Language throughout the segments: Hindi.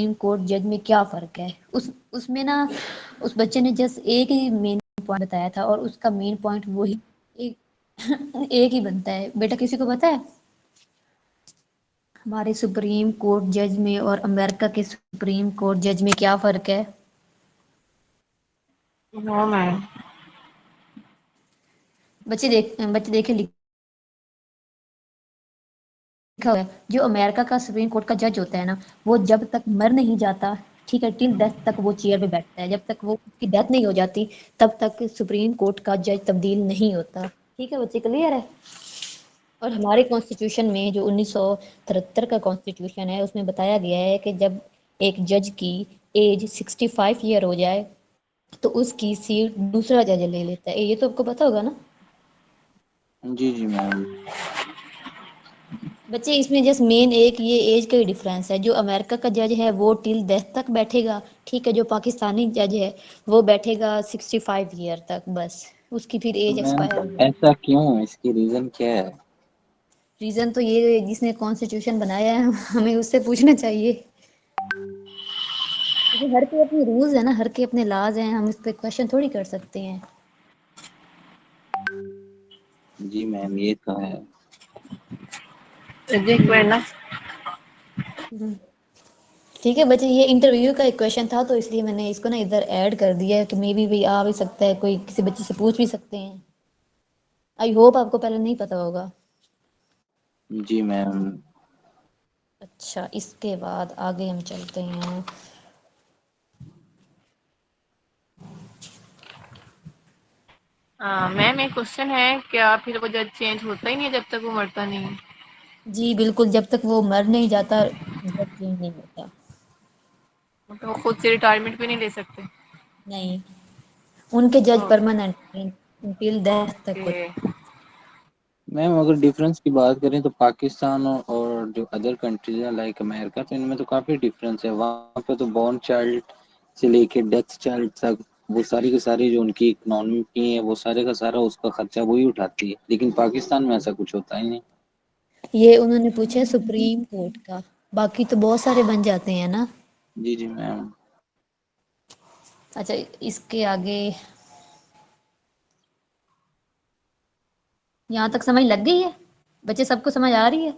सुप्रीम कोर्ट जज में क्या फ़र्क है? उसमें ना उस बच्चे ने जस्ट एक ही मेन पॉइंट बताया था और उसका मेन पॉइंट वही एक एक ही बनता है। बेटा किसी को पता है? हमारे सुप्रीम कोर्ट जज में और अमेरिका के सुप्रीम कोर्ट जज में क्या फ़र्क है? No ma'am. बच्चे देखे लिखा हुआ है। जो अमेरिका का सुप्रीम कोर्ट का जज होता है ना, वो जब तक मर नहीं जाता, ठीक है, टिल डेथ तक वो चेयर पे बैठता है। जब तक वो उसकी डेथ नहीं हो जाती, तब तक सुप्रीम कोर्ट का जज तब्दील नहीं होता। ठीक है बच्चे, क्लियर है? और हमारे कॉन्स्टिट्यूशन में जो 1973 का कॉन्स्टिट्यूशन है, उसमें बताया गया है कि जब एक जज की एज 65 ईयर हो जाए, तो उसकी सीट दूसरा जज ले लेता है। ये तो आपको पता होगा ना? जी जी मैम। बच्चे इसमें जस्ट मेन एक ये एज का ही डिफरेंस है। जो अमेरिका का जज है वो टिल डेथ तक बैठेगा, ठीक है। जो पाकिस्तानी जज है वो बैठेगा 65 ईयर तक, बस उसकी फिर तो एज मैम एक्सपायर हो जाएगी। ऐसा क्यों, इसकी रीजन क्या है? रीजन तो ये है, जिसने कॉन्स्टिट्यूशन बनाया है हमें उससे पूछना चाहिए। क्योंकि हर के अपने रूल्स है ना, हर के अपने लॉज हैं, हम इस पे क्वेश्चन थोड़ी कर सकते हैं। जी मैम, ये तो है। जी क्वेश्चन। हम्म। ठीक है बच्चे, ये इंटरव्यू का एक क्वेश्चन था तो इसलिए मैंने इसको ना इधर ऐड कर दिया है कि मे बी भी आ भी सकता है, कोई किसी बच्चे से पूछ भी सकते हैं। आई होप आपको पहले नहीं पता होगा। जी मैम। अच्छा, इसके बाद आगे हम चलते हैं। मैम एक क्वेश्चन है, क्या फिर वो जज चेंज होता ही नहीं है जब तक वो मरता नहीं है? जी बिल्कुल, जब तक वो मर नहीं जाता जब चेंज नहीं होता। तो वो खुद से रिटायरमेंट भी नहीं ले सकते? नहीं, उनके जज ओके। परमानेंट टिल डेथ तक ओके। होते। मैम अगर डिफरेंस की बात करें तो पाकिस्तान और जो अदर कंट्रीज है लाइक अमेरिका, तो इनमें तो काफी डिफरेंस है। वहाँ पे तो बॉर्न चाइल्ड से लेके डेथ चाइल्ड तक वो सारी की सारी जो उनकी इकोनॉमी की है वो सारे का सारा उसका खर्चा वही उठाती है, लेकिन पाकिस्तान में ऐसा कुछ होता ही नहीं। ये उन्होंने पूछा है सुप्रीम कोर्ट का, बाकी तो बहुत सारे बन जाते हैं ना। जी जी मैम। अच्छा, इसके आगे यहाँ तक समझ लग गई है? बच्चे सबको समझ आ रही है?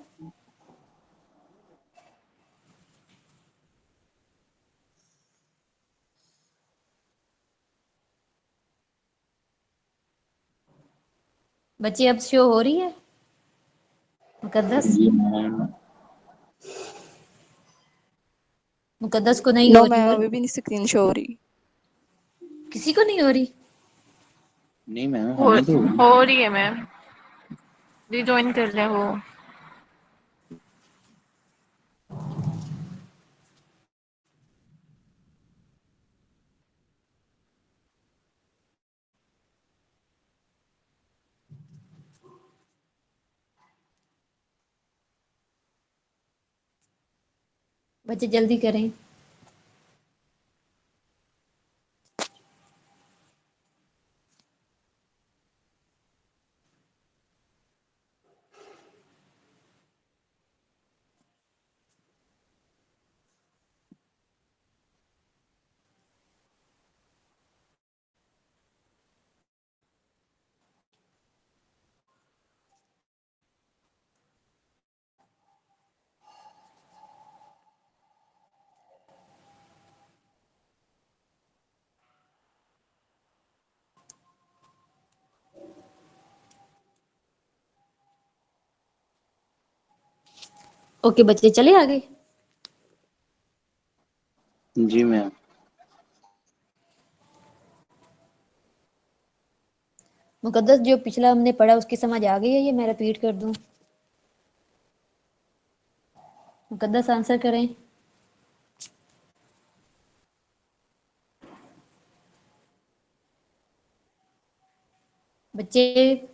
बच्चे अब शो हो रही है मुकद्दस? जी मैम। मुकद्दस को नहीं हो नो रही? मैम, हो अभी भी नहीं स्क्रीन शो हो रही। किसी को नहीं हो रही? नहीं मैम, हो हमें तो होगी। हो रही है मैम। रिज्वाइन कर रहे हैं वो। बच्चे जल्दी करें। ओके बच्चे, चले आगे। जी मैम। मुकद्दस, जो पिछला हमने पढ़ा उसकी समझ आ गई है? ये मैं रिपीट कर दूं? मुकद्दस आंसर करें। बच्चे,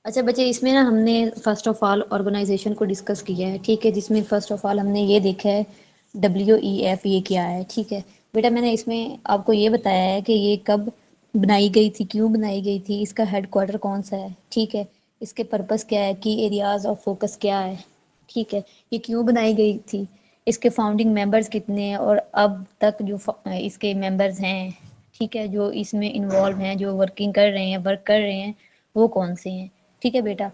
अच्छा बच्चे, इसमें ना हमने फर्स्ट ऑफ ऑल ऑर्गेनाइजेशन को डिस्कस किया है, ठीक है, जिसमें फर्स्ट ऑफ ऑल हमने ये देखा है WEF ये क्या है, ठीक है। बेटा मैंने इसमें आपको ये बताया है कि ये कब बनाई गई थी, क्यों बनाई गई थी, इसका हेडक्वार्टर कौन सा है, ठीक है। इसके पर्पस क्या है, की एरियाज ऑफ फोकस क्या है, ठीक है, ये क्यों बनाई गई थी, इसके फाउंडिंग मेंबर्स कितने हैं और अब तक जो इसके मेंबर्स हैं, ठीक है, जो इसमें इन्वॉल्व हैं, जो वर्किंग कर रहे हैं, वर्क कर रहे हैं, वो कौन से हैं, ठीक है बेटा।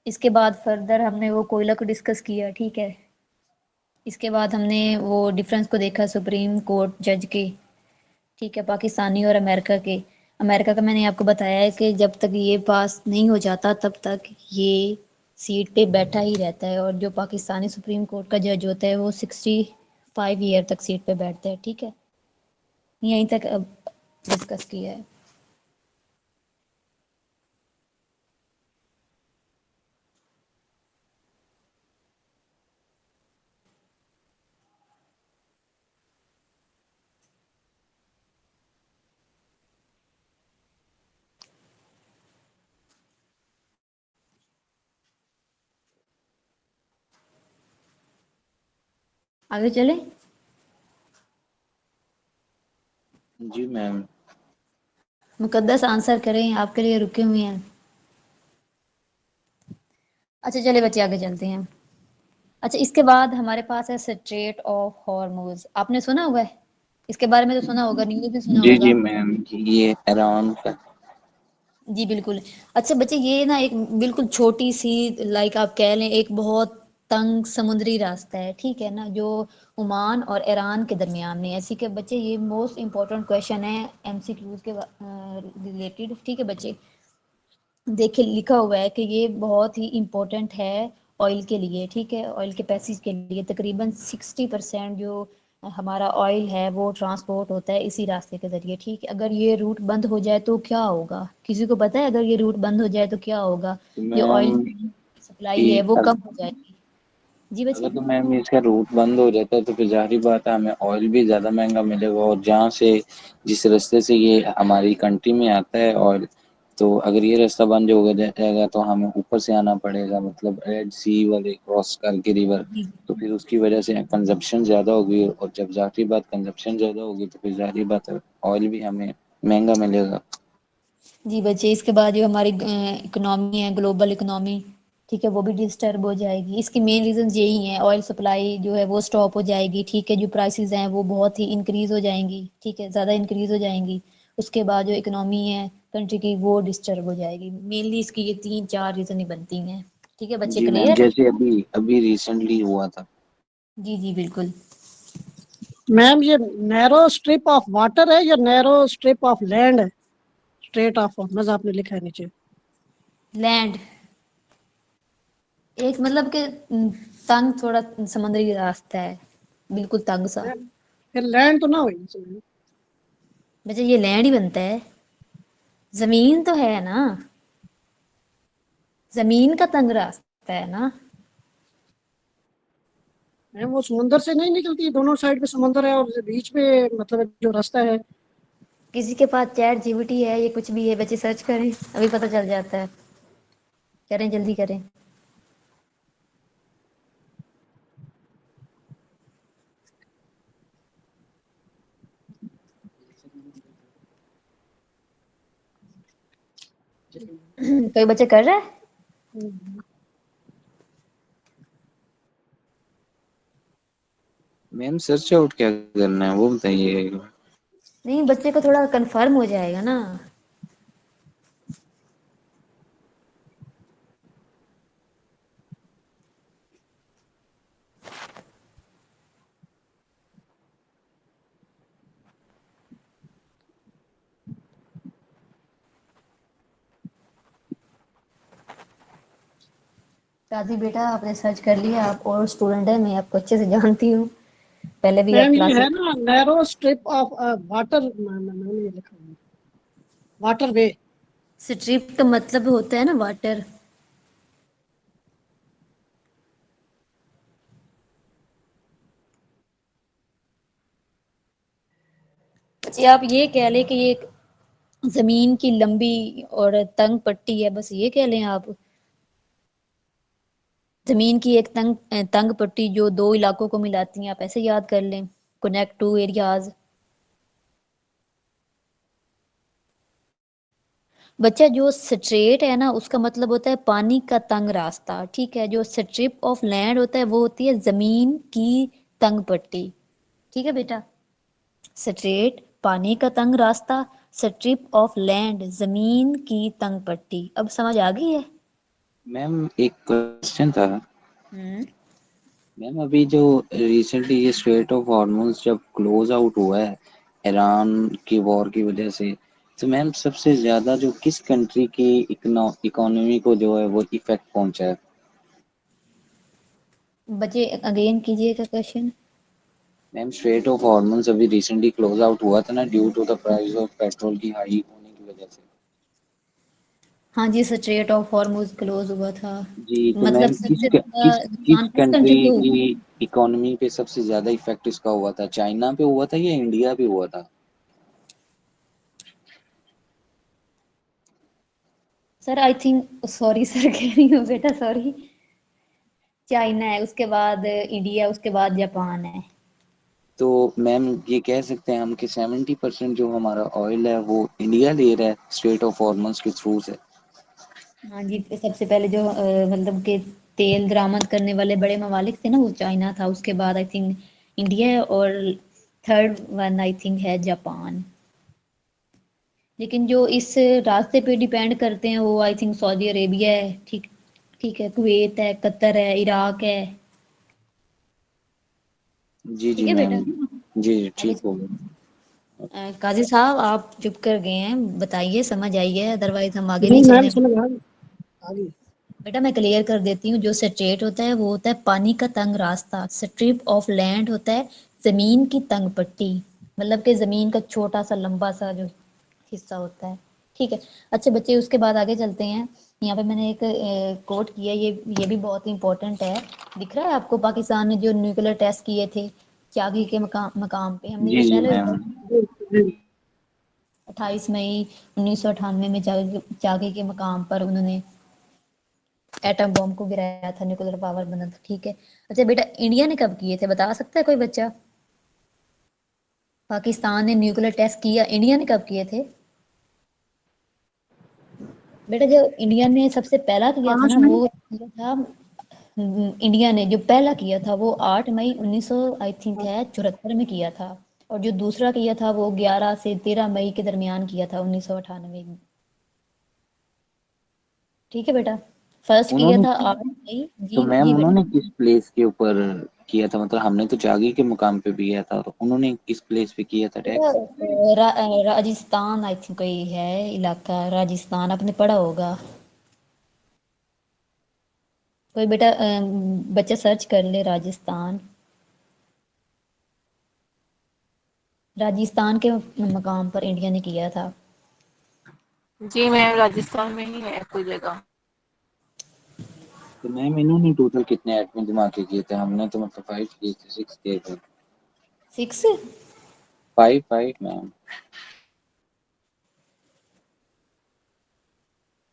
इसके बाद फर्दर हमने वो कोयला को डिस्कस किया, ठीक है। इसके बाद हमने वो डिफरेंस को देखा सुप्रीम कोर्ट जज के, ठीक है, पाकिस्तानी और अमेरिका के। अमेरिका का मैंने आपको बताया है कि जब तक ये पास नहीं हो जाता तब तक ये सीट पे बैठा ही रहता है, और जो पाकिस्तानी सुप्रीम कोर्ट का जज होता है वो 65 ईयर तक सीट पे बैठता है, ठीक है। यहीं तक अब डिस्कस किया है। आगे चले। जी मैम। मुकद्दस आंसर करें, आपके लिए रुके हुए हैं। अच्छा चले बच्चे आगे चलते हैं। अच्छा इसके बाद हमारे पास है स्ट्रेट ऑफ हॉर्मुज, आपने सुना हुआ है, इसके बारे में तो सुना होगा, न्यूज़ में सुना जी जी होगा। मैम, ये ईरान का। जी बिल्कुल। अच्छा बच्चे ये ना एक बिल्कुल छोटी सी, लाइक आप कह लें एक बहुत तंग समुद्री रास्ता है, ठीक है ना, जो ओमान और ईरान के दरमियान में है। ऐसी के बच्चे ये मोस्ट इंपॉर्टेंट क्वेश्चन है एमसीक्यूज के रिलेटेड, ठीक है बच्चे। देखिए लिखा हुआ है कि ये बहुत ही इम्पोर्टेंट है ऑयल के लिए, ठीक है, ऑयल के पैसेज के लिए। तकरीबन 60% जो हमारा ऑयल है वो ट्रांसपोर्ट होता है इसी रास्ते के ज़रिए, ठीक है। अगर ये रूट बंद हो जाए तो क्या होगा, किसी को पता है अगर ये रूट बंद हो जाए तो क्या होगा? तो जो ऑयल मैम की सप्लाई ये है वो कम हो जाएगी। जी बच्चे। अगर तो मैम इसका रूट बंद हो जाता है तो फिर जाहिर बात है हमें ऑयल भी ज़्यादा महंगा मिलेगा, और जहाँ से जिस रास्ते से ये हमारी कंट्री में आता है ऑयल, तो अगर ये रास्ता बंद हो जाएगा तो हमें ऊपर से आना पड़ेगा, मतलब रेड सी वाले क्रॉस करके रिवर। जी तो फिर उसकी वजह से कंजप्शन ज़्यादा होगी, और जब जाहिर बात कंजप्शन ज़्यादा होगी तो फिर जाहिर बात है ऑयल भी हमें महंगा मिलेगा। जी बच्चे, इसके बाद जो हमारी इकोनॉमी है, ग्लोबल इकोनॉमी, ठीक है, वो भी डिस्टर्ब हो जाएगी। इसकी मेन रीजन यही है, ऑयल सप्लाई जो है वो स्टॉप हो जाएगी, ठीक है, जो प्राइसेस हैं वो बहुत ही इंक्रीज हो जाएंगी, ठीक है, ज़्यादा इंक्रीज हो जाएंगी। उसके बाद जो इकोनॉमी है कंट्री की वो डिस्टर्ब हो जाएगी। मेनली इसकी ये 3-4 रीजन ही बनती हैं, ठीक है बच्चे, जी मैम, क्लियर। जैसे अभी अभी रिसेंटली हुआ था। जी जी बिल्कुल। मैम ये नैरो स्ट्रिप ऑफ वाटर है या नैरो स्ट्रिप ऑफ लैंड है? स्ट्रेट ऑफ हॉर्मज आपने लिखा है नीचे। लैंड एक मतलब कि तंग थोड़ा समुद्री रास्ता है, बिल्कुल तंग सा। फिर लैंड तो ना हुई इसमें। बच्चे ये लैंड ही बनता है, जमीन तो है ना, जमीन का तंग रास्ता है ना। मैम वो समुंदर से नहीं निकलती, दोनों साइड पे समुंदर है और बीच में मतलब जो रास्ता है। किसी के पास चैट जीपीटी है, ये कुछ भी है बच्चे, सर्च करें अभी पता चल जाता है। करें जल्दी करें। कोई बच्चे कर रहा है? मैम सर्च आउट क्या करना है वो बताइए। नहीं, बच्चे को थोड़ा कंफर्म हो जाएगा ना। काजी बेटा आपने सर्च कर लिया, आप और स्टूडेंट है, मैं आपको अच्छे से जानती हूँ, पहले भी आप मैम ये क्लासेस। है ना नैरो स्ट्रिप ऑफ वाटर, मैंने ये लिखा है वाटर वे। स्ट्रिप का मतलब होता है ना वाटर। जी आप ये कह लें कि ये एक जमीन की लंबी और तंग पट्टी है, बस ये कह लें आप। जमीन की एक तंग पट्टी जो दो इलाकों को मिलाती है, आप ऐसे याद कर लें, कनेक्ट टू एरियाज। बच्चा जो स्ट्रेट है ना उसका मतलब होता है पानी का तंग रास्ता, ठीक है। जो स्ट्रिप ऑफ लैंड होता है वो होती है जमीन की तंग पट्टी, ठीक है बेटा। स्ट्रेट पानी का तंग रास्ता, स्ट्रिप ऑफ लैंड जमीन की तंग पट्टी। अब समझ आ गई है? मैम एक क्वेश्चन था। हम्म। मैम अभी जो रिसेंटली ये स्ट्रेट ऑफ हॉर्मोन्स जब क्लोज आउट हुआ है ईरान की वॉर की वजह से, तो मैम सबसे ज्यादा जो किस कंट्री की इकोनॉमी को जो है वो इफेक्ट पहुंचा है? बच्चे अगेन कीजिएगा question. Ma'am strait of Hormuz अभी रिसेंटली क्लोज आउट हुआ था ना, due to the price of petrol की हाई होने की वजह से। हाँ जी, स्ट्रेट ऑफ हॉर्मूज क्लोज हुआ था। जी तो मतलब मैम सबसे ज्यादा किस नुकसान किस कंट्री कंट्री को हुआ? की इकोनॉमी पे सबसे ज्यादा इफेक्ट इसका हुआ था? चाइना पे हुआ था या इंडिया पे हुआ था? Sir I think, sorry sir कह रही हूँ बेटा, सॉरी। चाइना है, उसके बाद इंडिया, उसके बाद जापान है। तो मैम ये कह सकते हैं हम कि 70% जो हमारा ऑयल है वो इंडिया ले रहा है स्ट्रेट ऑफ हॉर्मोन्स के थ्रू से। हाँ जी, सबसे पहले जो मतलब कि तेल दरामद करने वाले बड़े ममालिक थे ना वो चाइना था, उसके बाद आई थिंक इंडिया है, और थर्ड वन आई थिंक है जापान। लेकिन जो इस रास्ते पे डिपेंड करते हैं वो आई थिंक सऊदी अरेबिया है, ठीक। ठीक है, कुवैत है, कतर है, इराक है। जी ठीक जी है मैम। बेटा। जी जी आगे ठीक हो गया। काजी साहब आप चुप कर गए हैं, बताइए, समझ आई है? अदरवाइज हम आगे जी नहीं मैम चलने। समझ आ गई। बेटा मैं क्लियर कर देती हूँ। जो स्ट्रेट होता है वो होता है पानी का तंग रास्ता, स्ट्रिप ऑफ लैंड होता है जमीन की तंग पट्टी, मतलब कि जमीन का छोटा सा लंबा सा जो हिस्सा होता है, ठीक है। अच्छे बच्चे, उसके बाद आगे चलते हैं। यहाँ पे मैंने एक कोट किया, ये भी बहुत इंपॉर्टेंट है। दिख रहा है आपको? पाकिस्तान ने जो न्यूक्लियर टेस्ट किए थे चागी के मकाम पे, हमने जी ये जी पहले भी मैम। जी जी 28 मई 1998 में चागी के मकाम पर उन्होंने एटम बॉम्ब को गिराया था, न्यूक्लियर पावर बना था, ठीक है। अच्छा बेटा, इंडिया ने कब किए थे बता सकता है कोई बच्चा? पाकिस्तान ने न्यूक्लियर टेस्ट किया, इंडिया ने कब किए थे? बेटा जो इंडिया ने सबसे पहला किया था पाँच ना मिनट। वो किया था, इंडिया ने जो पहला किया था वो 8 मई 1900 आई थिंक है 74 में किया था। और जो दूसरा किया था वो 11 से 13 मई के दरमियान किया था 1998 में। ठीक है बेटा। फर्स्ट किया उन्होंने था 8 मई। तो जी मैम जी बेटा। उन्होंने किस प्लेस के ऊपर किया था? मतलब हमने तो चागी के मुकाम पे भी किया था, तो उन्होंने किस प्लेस पे किया था बेटा टैक्स? राजस्थान आई थिंक कोई है इलाका, राजस्थान आपने पढ़ा होगा। कोई बेटा बच्चा सर्च कर ले राजस्थान। राजस्थान के मकाम पर इंडिया ने किया था। जी मैम, राजस्थान में ही है कोई जगह। तो मैम इन्होंने टोटल कितने एटमी धमाके किए थे? हमने तो मतलब 5 किए थे, 6 किए थे। 6? 5 5 मैम।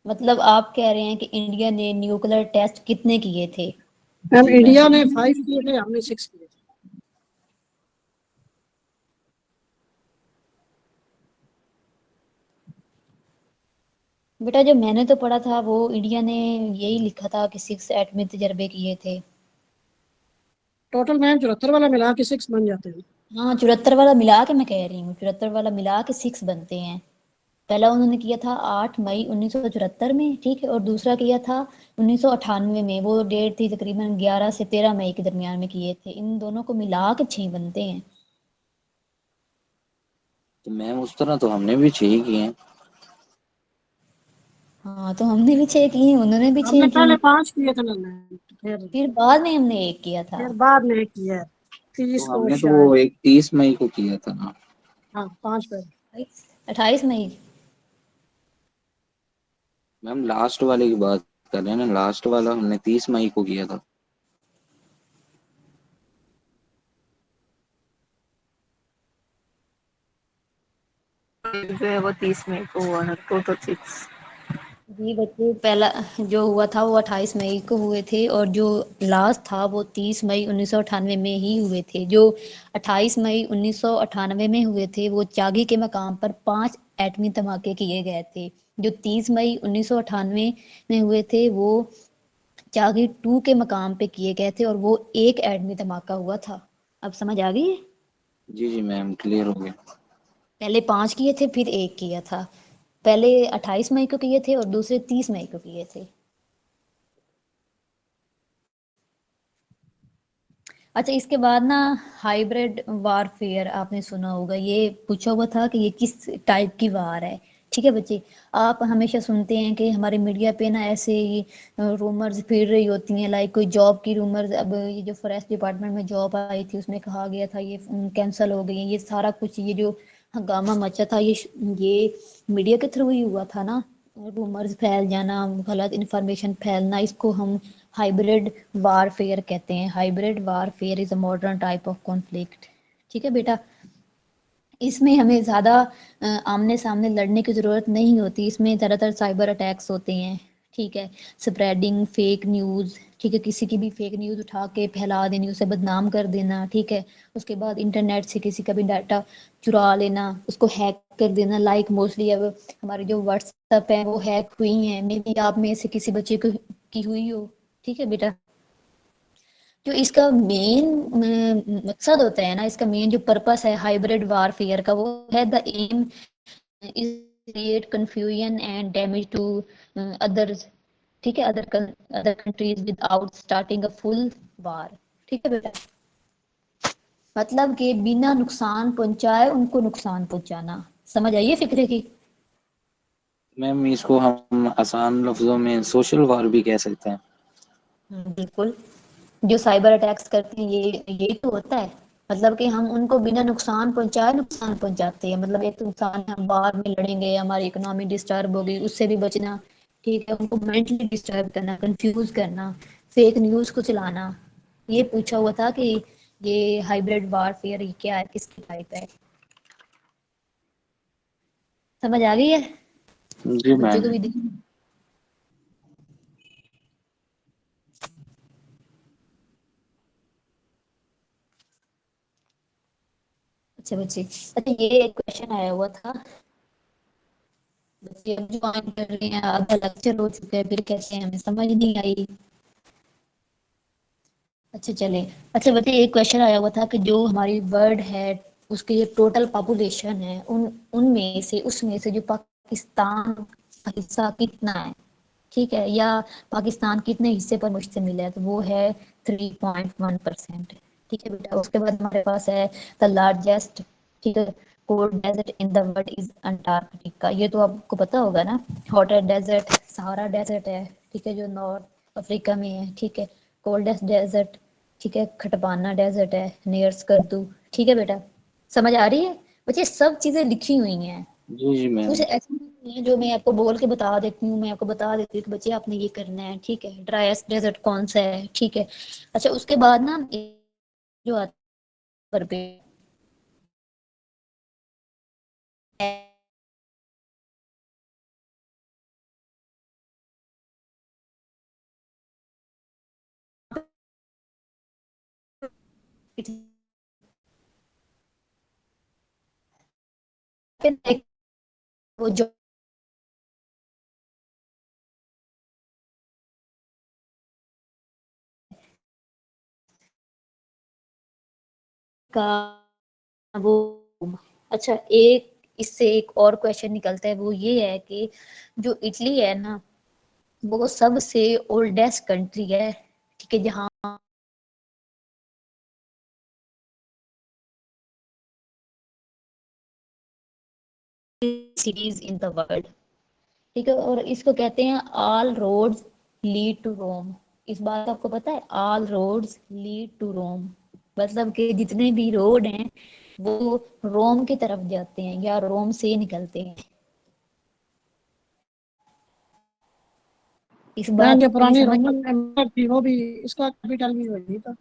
मतलब आप कह रहे हैं कि इंडिया ने न्यूक्लियर टेस्ट कितने किए थे? मैम जी इंडिया मैम। ने 5 किए थे, हमने 6 किए थे। बेटा जो मैंने तो पढ़ा था वो इंडिया ने यही लिखा था कि 6 एटमी तजर्बे किए थे। टोटल मैम 74 वाला मिला के 6 बन जाते हैं। हाँ, 74 वाला मिला के मैं कह रही हूँ, 74 वाला मिला के 6 बनते हैं। पहला उन्होंने किया था 8 मई 1974 में, ठीक है, और दूसरा किया था 1998 में। वो डेट थी तकरीबन 11 से 13 मई के दरमियान में किए थे। इन दोनों को मिला के 6 बनते हैं। तो मैम उस तरह तो हमने भी 6 किए हैं। हाँ तो हमने भी 6 किए, उन्होंने भी हमने 6 पहले किए। 5 किए थे ना मैम, फिर बाद में हमने 1 किया था। फिर बाद में किया है तो 30 को हमने तो वो शायद। एक 30 मई को किया था ना। हाँ 5 पे। 28 मई। मैम लास्ट वाले की बात कर रहे हैं ना, लास्ट वाला हमने 30 मई को किया था। जो है वो 30 मई को हुआ था, टोटल 6। जी बच्चे, पहला जो हुआ था वो 28 मई को हुए थे, और जो लास्ट था वो 30 मई 1998 में ही हुए थे। जो 28 मई 1998 में हुए थे वो चागी के मकाम पर 5 एटमी धमाके किए गए थे। जो 30 मई 1998 में हुए थे वो जागीर 2 के मकाम पे किए गए थे और वो एक एटमी धमाका हुआ था। अब समझ आ गई है? जी जी मैम, क्लियर हो गया। पहले 5 किए थे फिर एक किया था। पहले 28 मई को किए थे और दूसरे 30 मई को किए थे। अच्छा, इसके बाद ना हाइब्रिड वारफेयर आपने सुना होगा। ये पूछा हुआ था कि ये किस टाइप की वार है। ठीक है बच्चे, आप हमेशा सुनते हैं कि हमारे मीडिया पे ना ऐसे ही रूमर्स फिर रही होती हैं, लाइक कोई जॉब की रूमर्स। अब ये जो फॉरेस्ट डिपार्टमेंट में जॉब आई थी उसमें कहा गया था ये कैंसिल हो गई है। ये सारा कुछ, ये जो हंगामा मचा था, ये मीडिया के थ्रू ही हुआ था ना। रूमर्स फैल जाना, गलत इंफॉर्मेशन फैलना, इसको हम हाइब्रिड वारफेयर कहते हैं। Hybrid warfare is a modern type of conflict. ठीक है बेटा, इसमें हमें ज़्यादा आमने सामने लड़ने की ज़रूरत नहीं होती। इसमें ज़्यादातर साइबर अटैक्स होते हैं। ठीक है, स्प्रेडिंग फेक न्यूज़। ठीक है, किसी की भी फेक न्यूज़ उठा के फैला देनी, उसे बदनाम कर देना। ठीक है, उसके बाद इंटरनेट से किसी का भी डाटा चुरा लेना, उसको हैक कर देना। लाइक मोस्टली अब हमारी जो व्हाट्सएप है वो हैक हुई हैं। मे बी आप में से किसी बच्चे को की हुई हो। ठीक है बेटा, जो इसका मेन मकसद होता है ना, इसका मेन जो पर्पस है हाइब्रिड वारफेयर का, वो है the aim is create confusion and damage to others. ठीक है, other countries without starting a full war. ठीक है बेटा, मतलब कि बिना नुकसान पहुंचाए उनको नुकसान पहुंचाना। समझ आइए फिक्रे की? मैम इसको हम आसान लफ्जों में सोशल वार भी कह सकते हैं। बिल्कुल, जो साइबर अटैक्स करते हैं ये तो होता है। मतलब कि हम उनको बिना नुकसान पहुंचाए नुकसान पहुंचाते हैं। मतलब एक तो नुकसान है, हम बाहर में लड़ेंगे, हमारी इकोनॉमी डिस्टर्ब होगी, उससे भी बचना। ठीक है, उनको मेंटली डिस्टर्ब करना, कंफ्यूज करना, फेक न्यूज को चलाना। ये पूछा हुआ था कि ये हाइब्रिड वारफेयर ये क्या है, किसकी टाइप है। समझ आ गई है? जी बच्चों मैम। को भी अच्छा बच्चे, अच्छा ये एक क्वेश्चन आया हुआ था। बच्चे अब ज्वाइन कर रहे हैं, आधा लेक्चर हो चुका है, फिर कहते हैं हमें समझ नहीं आई। अच्छा चले, अच्छा बच्चे एक क्वेश्चन आया हुआ था कि जो हमारी वर्ल्ड है उसकी जो टोटल पॉपुलेशन है उसमें से जो पाकिस्तान का हिस्सा कितना है। ठीक है, या पाकिस्तान कितने हिस्से पर मुश्तमिल है, तो वो है 3.1%। ठीक है बेटा, उसके बाद हमारे पास है द लार्जेस्ट, ठीक है, cold desert in the world is Antarctica. ये तो आपको पता होगा ना। हॉटर डेजर्ट सहारा डेजर्ट है, ठीक है, जो नॉर्थ अफ्रीका में है। ठीक है, कोल्डेस्ट डेजर्ट, ठीक है, खटबाना डेजर्ट है नियर स्कर्दू। ठीक है बेटा, समझ आ रही है? बच्चे सब चीजें लिखी हुई हैं, जी जी कुछ मैम। ऐसा नहीं है जो मैं आपको बोल के बता देती हूँ। मैं आपको बता देती हूँ कि बच्चे आपने ये करना है। ठीक है, ड्राइएस्ट डेजर्ट कौन सा है। ठीक है, अच्छा उसके बाद ना जो आता है पर पे वो जो का वो, अच्छा एक इससे एक और क्वेश्चन निकलता है, वो ये है कि जो इटली है ना वो सबसे ओल्डेस्ट कंट्री है। ठीक है, जहाँ सिटीज इन द वर्ल्ड। ठीक है, और इसको कहते हैं ऑल रोड्स लीड टू रोम। इस बात का आपको पता है, ऑल रोड्स लीड टू रोम, मतलब कि जितने भी रोड हैं वो रोम की तरफ जाते हैं या रोम से निकलते हैं। इस मैम बात जो की पुरानी समझ? रोमन एम्पायर थी वो भी इसका कैपिटल भी वही था।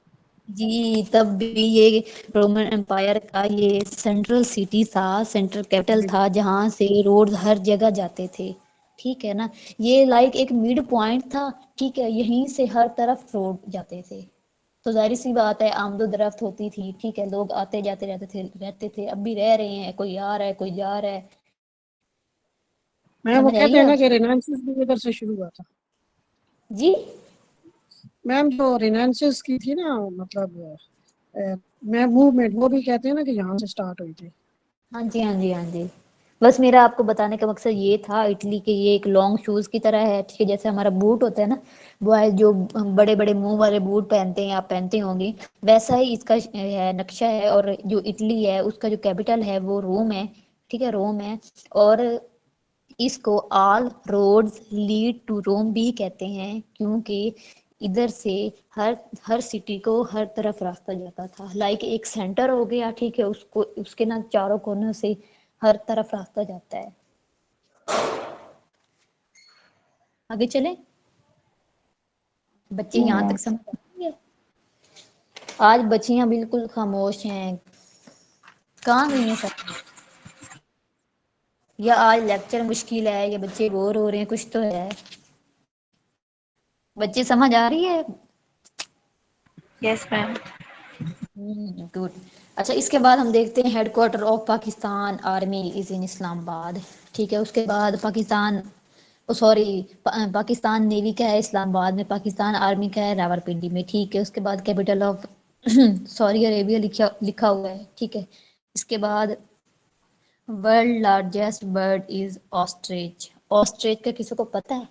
जी, तब भी ये रोमन एम्पायर का ये सेंट्रल सिटी था, सेंट्रल कैपिटल जी था, जहाँ से रोड हर जगह जाते थे। ठीक है ना, ये लाइक एक मिड पॉइंट था। ठीक है, यहीं से हर तरफ रोड जाते थे। तो जाहिर सी बात है आमदोरफ्त होती थी। ठीक है, लोग आते जाते रहते थे, अब भी रह रहे हैं, कोई आ रहा है कोई जा रहा है। मैम वो समझ आई कहते हैं ना अब? कि रेनेसांस भी इधर से शुरू हुआ था। जी मैम जो रेनेसांस की थी ना, मतलब मैम मूवमेंट, वो भी कहते हैं ना कि यहाँ से स्टार्ट हुई थी। हाँ जी, हाँ जी, हाँ जी। बस मेरा आपको बताने का मकसद ये था इटली के, ये एक लॉन्ग शूज़ की तरह है, ठीक है? जैसे हमारा बूट होता है ना, बॉयज़ जो बड़े-बड़े मुँह वाले बूट पहनते हैं, आप पहनती होंगी, वैसा ही इसका है, नक्शा है। और जो इटली है, उसका जो कैपिटल है वो रोम है, ठीक है? रोम है। और इसको ऑल रोड्स लीड टू रोम भी कहते हैं, क्योंकि इधर से हर हर सिटी को हर तरफ रास्ता जाता था। लाइक एक सेंटर हो गया, ठीक है? उसको उसके ना चारों कोनों से हर तरफ रास्ता जाता है। आगे चले, बच्चे यहाँ तक समझ आती है? आज बच्चियां बिल्कुल खामोश हैं, कहाँ गई हैं सब? या आज लेक्चर मुश्किल है, या बच्चे बोर हो रहे हैं, कुछ तो है। बच्चे समझ आ रही है? Yes ma'am. गुड। अच्छा, इसके बाद हम देखते हैं headquarter of Pakistan army is in Islamabad, ठीक है? उसके बाद पाकिस्तान, सॉरी, पाकिस्तान नेवी का है इस्लामाबाद में, पाकिस्तान आर्मी का है रावलपिंडी में, ठीक है? उसके बाद कैपिटल ऑफ सॉरी अरेबिया लिखा लिखा हुआ है, ठीक है? इसके बाद world largest bird is ostrich. Ostrich का किसी को पता है?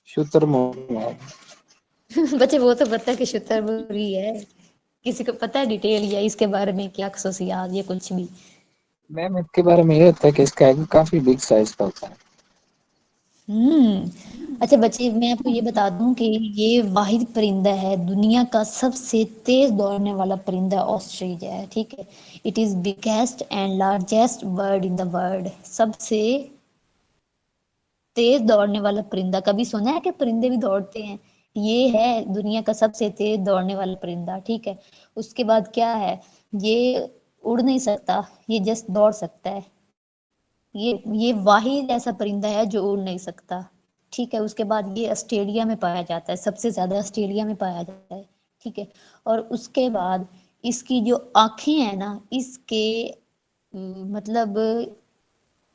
शुतुरमुर्ग। बच्चे वो तो पता है कि शुतुरमुर्गी है, किसी को पता है डिटेल या इसके बारे में क्या खसूसियात या कुछ भी? मैम इसके बारे में ये होता है कि इसका एग काफी बिग साइज का होता है। अच्छा बच्चे, मैं आपको ये बता दूं कि ये वाहिद परिंदा है, दुनिया का सबसे तेज दौड़ने वाला परिंदा ऑस्ट्रिच है, ठीक है? It is biggest and largest bird in the world. सबसे तेज दौड़ने वाला परिंदा, कभी सुना है कि परिंदे भी दौड़ते हैं? ये है दुनिया का सबसे तेज दौड़ने वाला परिंदा, ठीक है? उसके बाद क्या है, ये उड़ नहीं सकता, ये जस्ट दौड़ सकता है। ये वाहिद ऐसा परिंदा है जो उड़ नहीं सकता, ठीक है? उसके बाद ये ऑस्ट्रेलिया में पाया जाता है, सबसे ज्यादा ऑस्ट्रेलिया में पाया जाता है, ठीक है? और उसके बाद इसकी जो आंखें हैं ना, इसके मतलब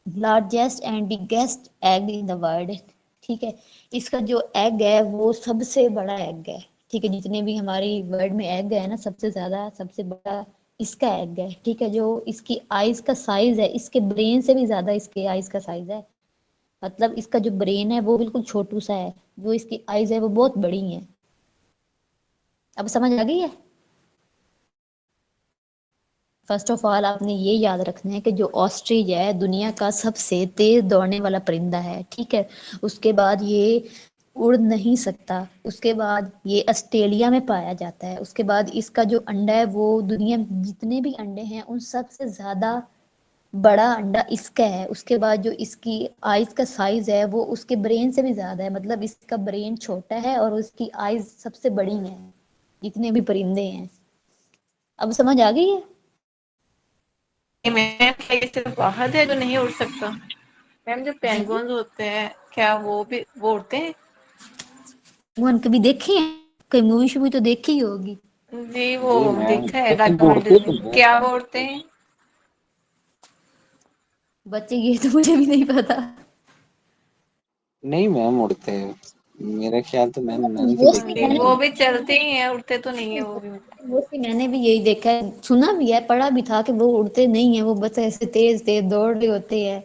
largest and biggest egg in the world, ठीक है? इसका जो एग है वो सबसे बड़ा एग है, ठीक है? जितने भी हमारी वर्ल्ड में एग है ना, सबसे ज्यादा सबसे बड़ा इसका एग है, ठीक है? जो इसकी आईज का साइज है, इसके ब्रेन से भी ज्यादा इसके आईज का साइज है। मतलब इसका जो ब्रेन है वो बिल्कुल छोटू सा है, जो इसकी आईज है वो बहुत बड़ी है। अब समझ आ गई है? फर्स्ट ऑफ ऑल आपने ये याद रखना है कि जो ऑस्ट्रिच है दुनिया का सबसे तेज दौड़ने वाला परिंदा है, ठीक है? उसके बाद ये उड़ नहीं सकता, उसके बाद ये ऑस्ट्रेलिया में पाया जाता है, उसके बाद इसका जो अंडा है वो दुनिया में जितने भी अंडे हैं उन सबसे ज्यादा बड़ा अंडा इसका है। उसके बाद जो इसकी आइज का साइज है वो उसके ब्रेन से भी ज्यादा है, मतलब इसका ब्रेन छोटा है और उसकी आइज सबसे बड़ी है जितने भी परिंदे हैं। अब समझ आ गई है? मैम क्या ये सिर्फ वाहद है जो नहीं उड़ सकता? मैम जो जी जी, पेंगुइन्स होते हैं क्या वो उड़ते हैं? मोहन कभी देखे हैं? कोई मूवी शूवी तो देखी ही होगी। जी वो जी मैम, देखा है लेकिन वो राजमहल उड़ते तो में, नहीं है क्या शायद। वो उड़ते हैं? बच्चे ये तो मुझे भी नहीं पता। नहीं मैम उड़ते हैं, मेरा ख्याल तो मैंने तो मोस्टली देखे जी नहीं मैंने वो है। भी चलते ही हैं, उड़ते तो नहीं है वो भी। मोस्टली मैंने भी यही देखा है, सुना भी है, पढ़ा भी था कि वो उड़ते नहीं है, वो बस ऐसे तेज तेज दौड़ रहे होते हैं,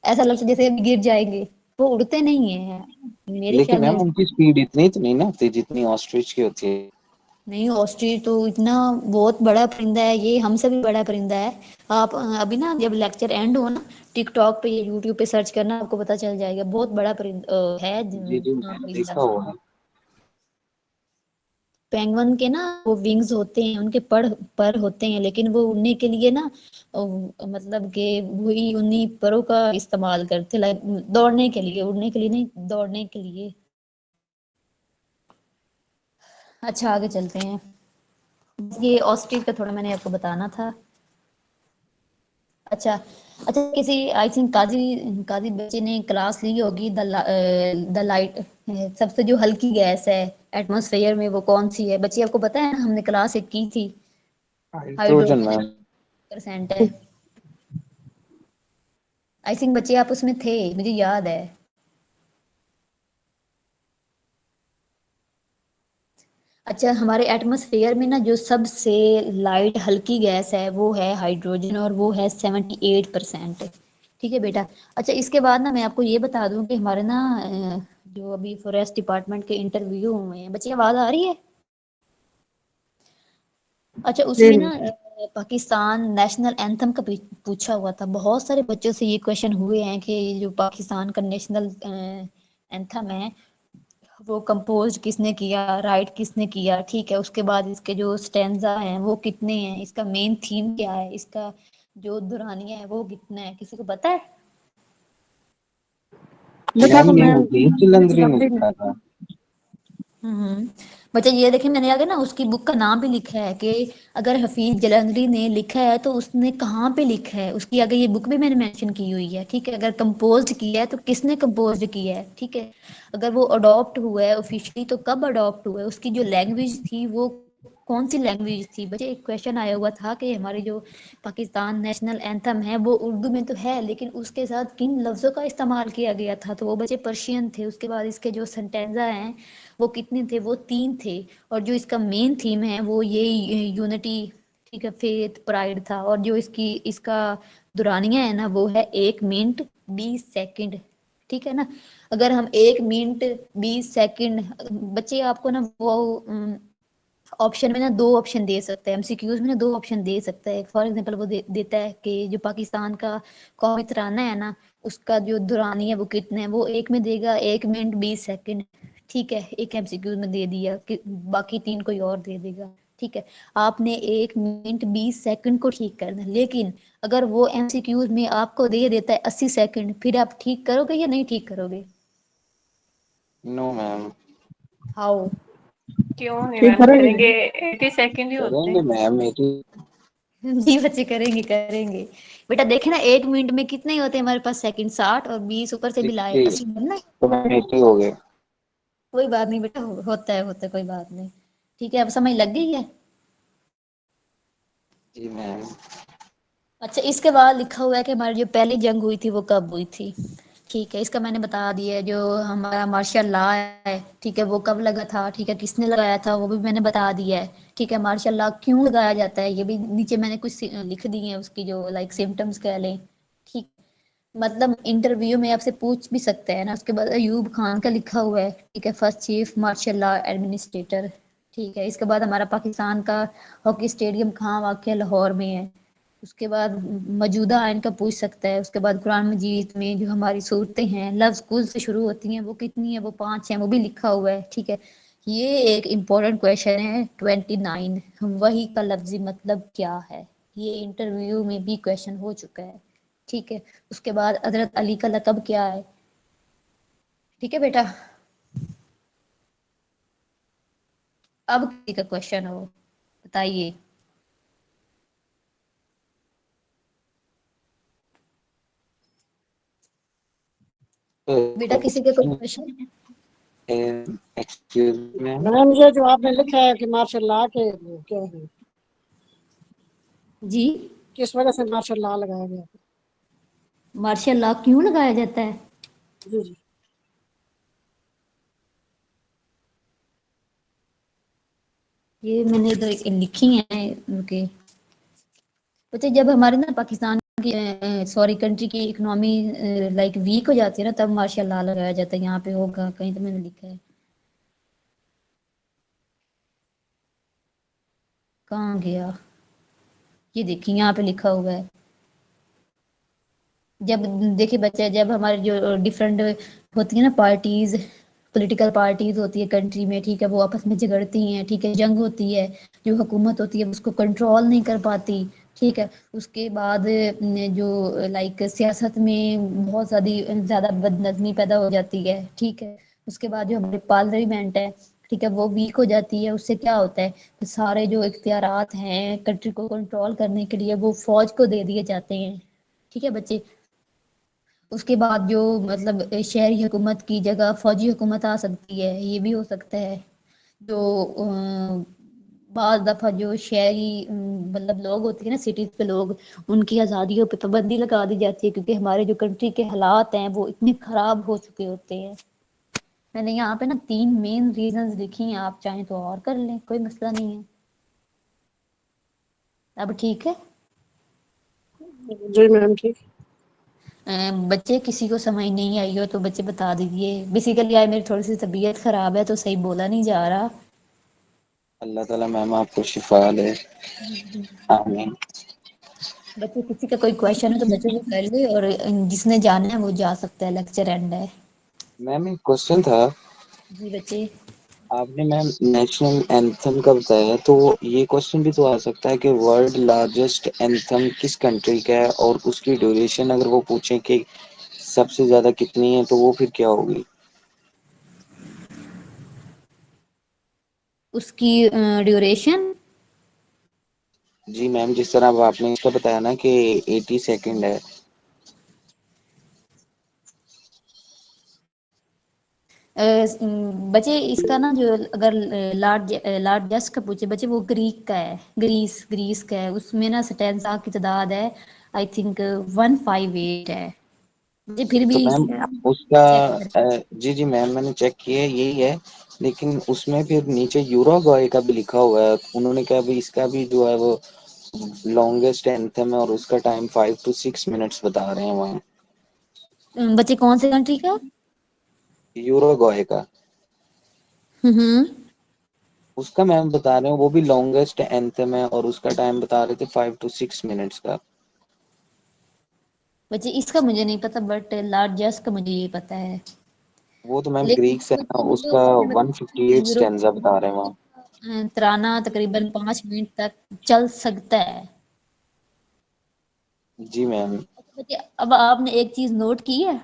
ऐसा लगता है जैसे अभी गिर जाएंगे। वो उड़ते नहीं है मेरे लेकिन ख्याल में। मैम उनकी स्पीड इतनी तो नहीं ना होती जितनी ऑस्ट्रिच की होती है। नहीं, ऑस्ट्रिच तो इतना बहुत बड़ा परिंदा है, ये हमसे भी बड़ा परिंदा है। आप अभी ना जब लेक्चर एंड हो ना, टिकटॉक पे या यूट्यूब पे सर्च करना, आपको पता चल जाएगा, बहुत बड़ा परिंदा है जी जी हाँ, मैंने परिंदा। देखा हुआ है। पेंगुइन के ना वो विंग्स होते हैं, उनके पर होते हैं, लेकिन वो उड़ने के लिए ना मतलब कि वही उन्हीं परों का इस्तेमाल करते, लाइक दौड़ने के लिए, उड़ने के लिए नहीं, दौड़ने के लिए। अच्छा आगे चलते हैं, ये ऑस्ट्रिच का थोड़ा मैंने आपको बताना था। अच्छा, अच्छा किसी आई थिंक काजी काजी बच्चे ने क्लास ली होगी, द लाइट, सबसे जो हल्की गैस है एटमॉस्फेयर में वो कौन सी है? बच्चे आपको पता है ना, हमने क्लास एक की थी। Hydrogen hydrogen ma'am. 1% है। आई थिंक बच्चे आप उसमें थे, मुझे याद है। अच्छा, हमारे एटमॉस्फेयर में ना जो सबसे लाइट हल्की गैस है वो है हाइड्रोजन, और वो है 78%। ठीक है बेटा। अच्छा, इसके बाद ना मैं आपको ये बता दूं कि हमारे ना जो अभी फॉरेस्ट डिपार्टमेंट के इंटरव्यू हुए हैं, बच्चे आवाज आ रही है? अच्छा, जी उसमें ना पाकिस्तान नेशनल एंथम का पूछा हुआ था। बहुत सारे बच्चों से ये क्वेश्चन हुए हैं कि जो पाकिस्तान का नेशनल एंथम है वो कंपोज किसने किया, राइट किसने किया, ठीक है। उसके बाद इसके जो स्टेंजा हैं वो कितने हैं, इसका मेन थीम क्या है, इसका जो दुरानिया है वो कितना है, किसी को पता है? लिखा मैम तो ये मैम हदीस जलंधरी ने लंबी में। लिखा था। हम्म। बच्चा ये देखे, मैंने आगे ना उसकी बुक का नाम भी लिखा है कि अगर हफीज जलंधरी ने लिखा है तो उसने कहाँ पे लिखा है, उसकी आगे ये बुक भी मैंने मेंशन की हुई है। ठीक है, अगर कंपोज किया है तो किसने कंपोज किया है। ठीक है, अगर वो अडॉप्ट हुआ है ऑफिशियली तो कब अडॉप्ट हुआ है, उसकी जो लैंग्वेज थी वो कौन सी लैंग्वेज थी। बच्चे एक क्वेश्चन आया हुआ था कि हमारे जो पाकिस्तान नेशनल एंथम है वो उर्दू में तो है, लेकिन उसके साथ किन लफ्जों का इस्तेमाल किया गया था, तो वो बच्चे पर्शियन थे। उसके बाद इसके जो सेंटेंजा हैं वो कितने थे, वो 3 थे। और जो इसका मेन थीम है वो ये यूनिटी, ठीक है, फेथ प्राइड था। और जो इसकी इसका दुरानिया है ना वो है 1 मिनट 20 सेकंड। ठीक है ना। अगर हम 1 मिनट 20 सेकंड, बच्चे आपको ना वो ऑप्शन में ना 2 ऑप्शन दे सकते हैं, एमसीक्यूज में ना 2 ऑप्शन दे सकता है। फॉर एग्जांपल वो देता है कि जो पाकिस्तान का कौमी तराना है ना उसका जो दुरानी है वो कितने है, वो एक में देगा 1 मिनट 20 सेकंड। ठीक है, एक एमसीक्यूज में दे दिया कि बाकी 3 कोई और दे देगा। ठीक है, आपने 1 मिनट 20 सेकंड को ठीक करना है। लेकिन अगर वो एमसीक्यूज में आपको दे देता है 80 सेकंड, फिर आप ठीक करोगे या नहीं ठीक करोगे? No ma'am. हाउ? क्यों नहीं ठीक मैम, करेंगे। करेंगे। 80 सेकंड ही होते करेंगे हैं। मैम मेरी। जी बच्चे, करेंगे करेंगे। बेटा देखे ना 1 मिनट में कितने ही होते हैं हमारे पास सेकंड, 60, और 20 ऊपर से भी लाए 60। 80 बनना। तो मैम 80 हो गए। कोई बात नहीं बेटा, होता है कोई बात नहीं। ठीक है, अब समझ लग गई है। जी मैम। अच्छा, इसके बाद लिखा हुआ है कि हमारी जो पहली जंग हुई थी वो कब हुई थी। ठीक है, इसका मैंने बता दिया है। जो हमारा मार्शल लॉ है, ठीक है, वो कब लगा था, ठीक है, किसने लगाया था वो भी मैंने बता दिया है। ठीक है, मार्शल लॉ क्यों लगाया जाता है ये भी नीचे मैंने कुछ लिख दिए हैं, उसकी जो लाइक सिम्टम्स कह लें। ठीक, मतलब इंटरव्यू में आपसे पूछ भी सकते हैं ना। उसके बाद अयूब खान का लिखा हुआ है, ठीक है, first chief marshal law administrator. ठीक है, इसके बाद हमारा पाकिस्तान का हॉकी स्टेडियम कहाँ वाक़ है, लाहौर में है। उसके बाद मौजूदा आयन का पूछ सकता है। उसके बाद कुरान मजीद में जो हमारी सूरतें हैं लफ्ज़ कुल से शुरू होती हैं वो कितनी है, वो 5 हैं, वो भी लिखा हुआ है। ठीक है, ये एक इम्पोर्टेंट क्वेश्चन है 29, वही का लफ्जी मतलब क्या है। ये इंटरव्यू में भी क्वेश्चन हो चुका है। ठीक है, उसके बाद हजरत अली का लकब क्या है। ठीक है बेटा, अब किसी का क्वेश्चन हो बताइए। बेटा किसी का कोई क्वेश्चन है? Excuse ma'am. मैम ये जो आपने लिखा है कि मार्शल लॉ के वो क्या है, जी, किस वजह से मार्शल लॉ लगाया गया? मार्शल लॉ क्यों लगाया जाता है? जी जी। ये मैंने इधर लिखी है उनके। बच्चे जब हमारे ना पाकिस्तान की सॉरी कंट्री की इकोनॉमी लाइक वीक हो जाती है ना, तब मार्शल लॉ लगाया जाता है। यहाँ पे होगा कहीं तो मैंने लिखा है, कहाँ गया, ये देखिए यहाँ पे लिखा हुआ है। जब देखिए बच्चे, जब हमारे जो डिफरेंट होती है ना पार्टीज, पॉलिटिकल पार्टीज होती है कंट्री में, ठीक है, वो आपस में झगड़ती हैं, ठीक है, जंग होती है, जो हुकूमत होती है उसको कंट्रोल नहीं कर पाती। ठीक है, उसके बाद जो लाइक सियासत में बहुत ज़्यादा बदनज़मी पैदा हो जाती है। ठीक है, उसके बाद जो हमारी पार्लियामेंट है, ठीक है, वो वीक हो जाती है। उससे क्या होता है कि सारे जो इख्तियारात हैं कंट्री को कंट्रोल करने के लिए वो फौज को दे दिए जाते हैं। ठीक है बच्चे, उसके बाद जो मतलब शहरी हुकूमत की जगह फौजी हुकूमत आ सकती है, ये भी हो सकता है। जो बाद दफा जो शहरी मतलब लोग होते हैं ना, सिटीज पे लोग, उनकी आज़ादियों पे पाबंदी लगा दी जाती है, क्योंकि हमारे जो कंट्री के हालात हैं वो इतने खराब हो चुके होते हैं। मैंने यहाँ पे ना 3 मेन रीजंस लिखी हैं, आप चाहें तो और कर लें, कोई मसला नहीं है। अब ठीक है। जी मैम ठीक। बच्चे किसी को समझ नहीं आई हो तो बच्चे बता दीजिए। बेसिकली आज मेरी थोड़ी सी तबीयत खराब है तो सही बोला नहीं जा रहा। अल्लाह ताला मैम आपको शिफा दे। आमीन। बच्चे किसी का कोई क्वेश्चन है तो बच्चे से कर ले, और जिसने जाना है वो जा सकता है, लेक्चर एंड है। मैम एक क्वेश्चन था, जी बच्चे। आपने मैम नेशनल एंथम का बताया, तो ये क्वेश्चन भी तो आ सकता है कि वर्ल्ड लार्जेस्ट एंथम किस कंट्री का है, और उसकी ड्यूरेशन अगर वो पूछें कि सबसे ज्यादा कितनी है तो वो फिर क्या होगी? उसकी ड्यूरेशन जी मैम, जिस तरह अब आपने इसका बताया ना कि 80 सेकंड है। बच्चे इसका ना जो अगर लार्जेस्ट का पूछे बच्चे, वो ग्रीक का है, ग्रीस का है। उसमें ना स्टेंजा की तादाद है आई थिंक 158 है। मुझे फिर तो भी मैम उसका चेक कर। जी जी मैम मैंने चेक किया है, यही है। लेकिन उसमें फिर नीचे यूरोगॉय का भी लिखा हुआ है, उन्होंने कहा भी इसका भी जो है वो लॉन्गेस्ट एंथम है, और उसका टाइम 5 to 6 मिनट्स बता रहे हैं वहाँ। बच्चे कौन से कंट्री का? यूरोगॉय का हम्म। उसका मैम बता रहे हैं, वो भी लॉन्गेस्ट एंथम है, और उसका टाइम बता रहे थे 5 to 6 मिनट्स का। बच्चे इसका मुझे नहीं पता, बट लार्जेस्ट का मुझे ये पता है। वो तो मैम लेकिन ग्रीक से है कुछ ना, यूरोप उसका में 158 यूरोप स्टेंजा बता रहे हैं वहाँ। तराना तकरीबन 5 मिनट तक चल सकता है। जी मैम। अच्छा बच्चे, अब आपने एक चीज नोट की है,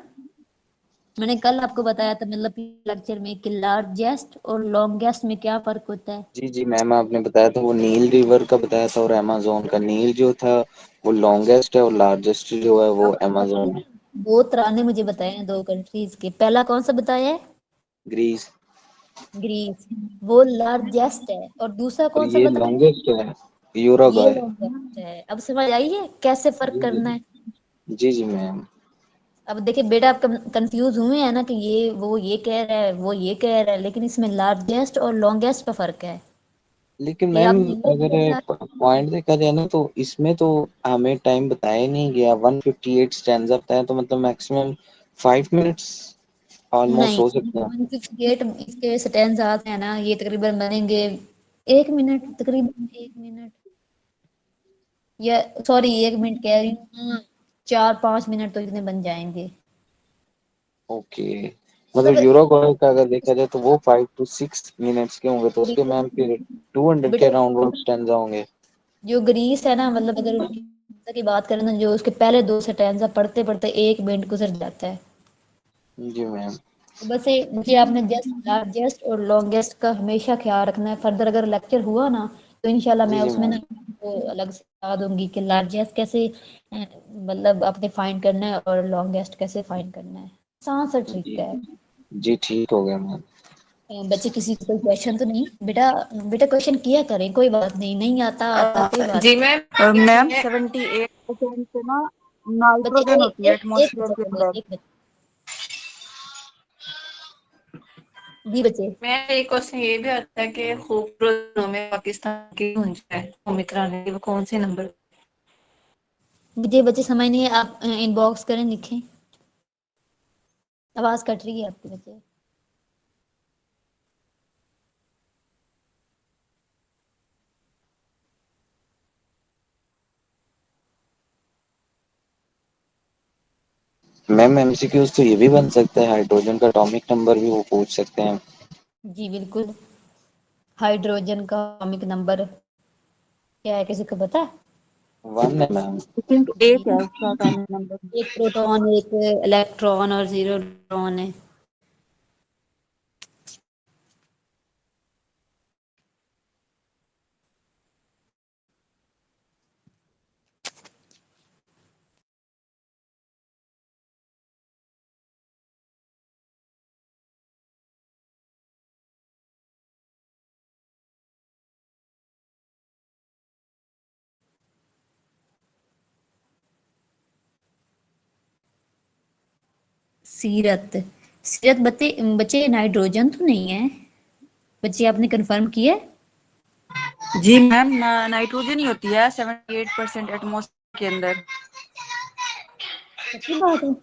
मैंने कल आपको बताया था मतलब लेक्चर में कि लार्जेस्ट और लॉन्गेस्ट में क्या फर्क होता है। जी जी मैम, आपने बताया था वो नील रिवर का बताया था, और अमेजोन का। नील जो था वो लॉन्गेस्ट है, और लार्जेस्ट जो है वो अब अमेजोन है। दो तराने मुझे बताए हैं दो कंट्रीज के, पहला कौन सा बताया है? ग्रीस। ग्रीस, वो लार्जेस्ट है, और दूसरा और कौन सा ये बताया? लॉन्गेस्ट है, ये यूरोगॉय। लॉन्गेस्ट है। अब समझ आई है कैसे फर्क जी जी। करना है? जी जी मैम। अब देखिए बेटा, आप कंफ्यूज हुए हैं ना कि ये वो ये कह रहा है वो ये कह रहा है, लेकिन इसमें लार्जेस्ट और लॉन्गेस्ट का फर्क है। लेकिन ये मैम आपने नोट अगर किया? पॉइंट देखा जाए ना, तो इसमें तो हमें टाइम बताया नहीं गया। 158 स्टैंडर्ड बताया, तो मतलब मैक्सिमम 5 मिनट्स ऑलमोस्ट नहीं, हो सकता है। 158 इसके स्टेंस आते हैं ना, ये तकरीबन बनेंगे 1 मिनट, तकरीबन 1 मिनट, या सॉरी 1 मिनट कह रही हूँ, हाँ, 4-5 मिनट तो इतने बन जाएंगे। ओके। मतलब मतलब यूरोगॉय का अगर देखा जाए तो वो 5 to 6 मिनट्स के होंगे, तो उसके मैम फिर 200 के बेटा अराउंड वो स्टैंडर्ड होंगे। जो ग्रीस है ना, मतलब अगर उसकी की बात करें ना, जो उसके पहले दो स्टैंजा पढ़ते पढ़ते 1 मिनट गुजर जाता है। जी मैम। तो बस ये मुझे आपने जस्ट लार्जेस्ट और लॉन्गेस्ट का हमेशा ख्याल रखना है। फर्दर अगर लेक्चर हुआ ना तो इंशाल्लाह जी मैं जी उसमें ना मैम। आपको अलग से बता दूंगी कि लार्जेस्ट कैसे मतलब आपने फाइंड करना है और लॉन्गेस्ट कैसे फाइंड करना है। आसान सा जी ट्रिक है। जी ठीक हो गया मैम। बच्चे किसी को कोई क्वेश्चन तो नहीं? बेटा बेटा क्वेश्चन किया करें, कोई बात नहीं, नहीं आता आता कोई बात जी मैम। मैम मैं 78% से ना नहीं। बच्चे नाइट्रोजन होती है एक एटमॉस्फेयर बच्चा के बोले, अंदर। एक बच्चा। जी बच्चे। मैं एक क्वेश्चन ये भी आता है कि खूबसूरत में पाकिस्तान की गूंज है सुमित राणा की, वो कौन से नंबर? मुझे बच्चे समझ नहीं है, आप इनबॉक्स करें, लिखें। आवाज कट रही है आपकी बच्चे। मैम एमसीक्यूज तो ये भी बन सकता है, हाइड्रोजन का एटॉमिक नंबर भी वो पूछ सकते हैं। जी बिल्कुल। हाइड्रोजन का एटॉमिक नंबर क्या है, किसी को पता है? 1 है मैम। आई थिंक जी, एक है उसका एटॉमिक नंबर। एक प्रोटॉन, एक इलेक्ट्रॉन और 0 न्यूट्रॉन है। सीरत सीरत बच्चे बच्चे नाइट्रोजन तो नहीं है बच्चे, आपने कंफर्म किया है? जी मैम, नाइट्रोजन ही होती है 78% एटमॉस्फेयर के अंदर। सच्ची बात है?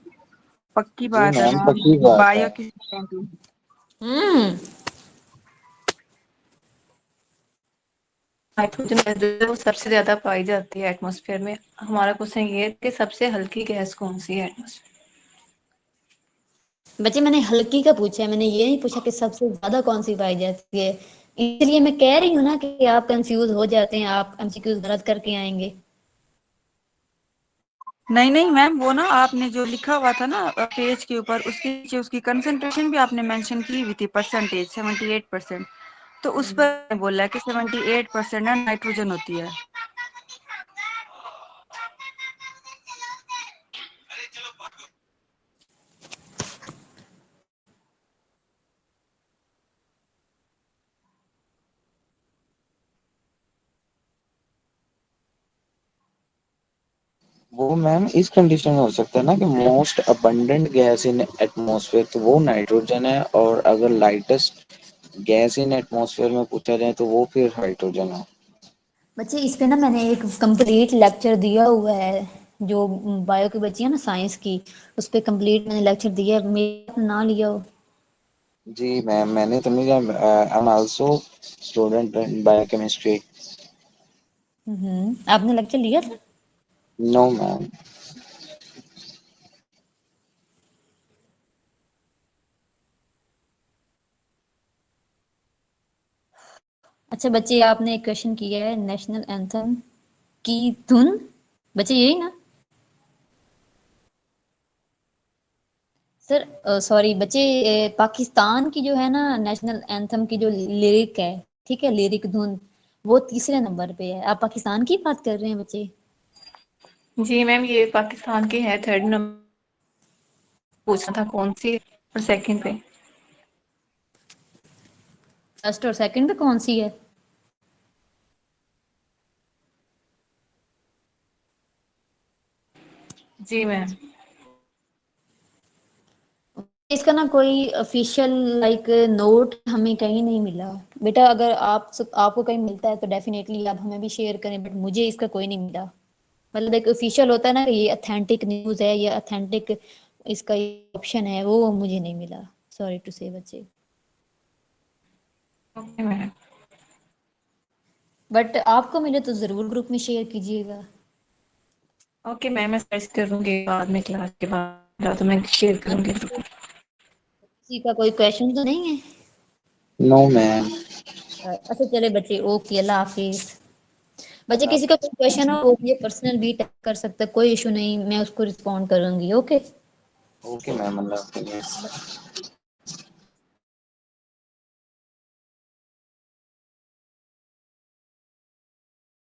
पक्की जी बात है मैम, मैम, पक्की बात है। बायो की। हम्म। नाइट्रोजन गैस जो है वो सबसे ज्यादा पाई जाती है एटमॉस्फेयर में। हमारा क्वेश्चन ये है कि सबसे हल्की गैस कौन सी है एटमॉस्फेयर। बच्चे मैंने हल्की का पूछा है, मैंने ये नहीं पूछा कि सबसे ज्यादा कौन सी पाई जाती है। इसलिए मैं कह रही हूँ ना कि आप कंफ्यूज हो जाते हैं, आप एमसीक्यूज गलत करके आएंगे। नहीं नहीं मैम, वो ना आपने जो लिखा हुआ था ना पेज के ऊपर, उसके नीचे उसकी कंसंट्रेशन भी आपने मेंशन की हुई थी, परसेंटेज 78%। तो उस पर बोला है कि 78% ना नाइट्रोजन होती है। वो मैम इस कंडीशन में हो सकता है ना कि most abundant gas in atmosphere तो वो नाइट्रोजन है, और अगर लाइटेस्ट गैस इन एटमॉस्फेयर में पूछा जाए तो वो फिर हाइड्रोजन है। बच्चे इस पे ना मैंने एक कंप्लीट लेक्चर दिया हुआ है, जो बायो की बच्ची है ना साइंस की, उस पे कंप्लीट मैंने लेक्चर दिया है, मेरा ना लिया हो। जी मैम, मैंने तो नहीं, I am also student in biochemistry. आपने लेक्चर लिया था? No ma'am. अच्छा बच्चे, आपने एक क्वेश्चन किया है नेशनल एंथम की धुन, बच्चे यही ना? सर सॉरी बच्चे, पाकिस्तान की जो है ना नेशनल एंथम की जो लिरिक है, ठीक है, लिरिक धुन, वो तीसरे नंबर पे है। आप पाकिस्तान की बात कर रहे हैं बच्चे? जी मैम, ये पाकिस्तान की है। थर्ड नंबर पूछना था कौन सी, और सेकंड पे। फर्स्ट और सेकंड पे कौन सी है? जी मैम। इसका ना कोई ऑफिशियल लाइक नोट हमें कहीं नहीं मिला बेटा। अगर आपको कहीं मिलता है तो डेफिनेटली आप हमें भी शेयर करें, बट मुझे इसका कोई नहीं मिला। मतलब एक ऑफिशियल होता है ना कि ये अथेंटिक न्यूज़ है, ये अथेंटिक इसका ऑप्शन है, वो मुझे नहीं मिला। सॉरी टू से बच्चे। Okay ma'am. बट आपको मिले तो जरूर ग्रुप में शेयर कीजिएगा। ओके मैम, मैं सर्च करूंगी बाद में, क्लास के बाद तो मैं शेयर हाँ, करूंगी। किसी का कोई क्वेश्चन तो नहीं है? No ma'am. अच्छा चले बच्चे, ओके, अल्लाह हाफिज। बच्चे किसी का कोई क्वेश्चन हो वो मुझे पर्सनल भी टैग कर सकता है, कोई इशू नहीं, मैं उसको रिस्पॉन्ड करूंगी। ओके। ओके मैम, अल्लाह हाफिज़।